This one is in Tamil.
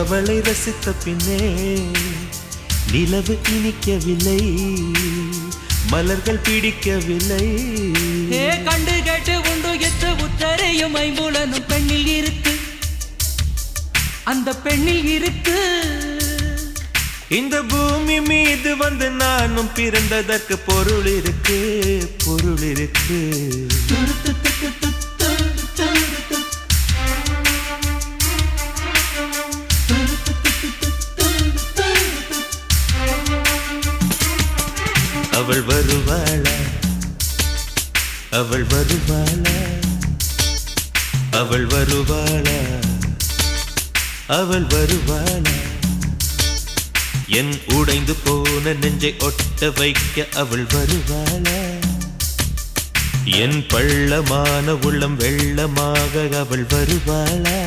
அவளை ரசித்த பின்னே நிலவு இனிக்கவில்லை, மலர்கள் பிடிக்கவில்லை. கண்டு கேட்டு உண்டு எத்து உத்தரையும் ஐம்புலனும் பெண்ணில் இருக்கு, அந்த பெண்ணில் இருக்கு. இந்த பூமி மீது வந்து நானும் பிறந்ததற்கு பொருள் இருக்கு, பொருள் இருக்கு. அவள் வருவாளா, அவள் வருவாளா, அவள் வருவாளா, அவள் வருவாளா. என் உடைந்து போன நெஞ்சை ஒட்ட வைக்க அவள் வருவாளா, என் பள்ளமான உள்ளம் வெள்ளமாக அவள் வருவாளா.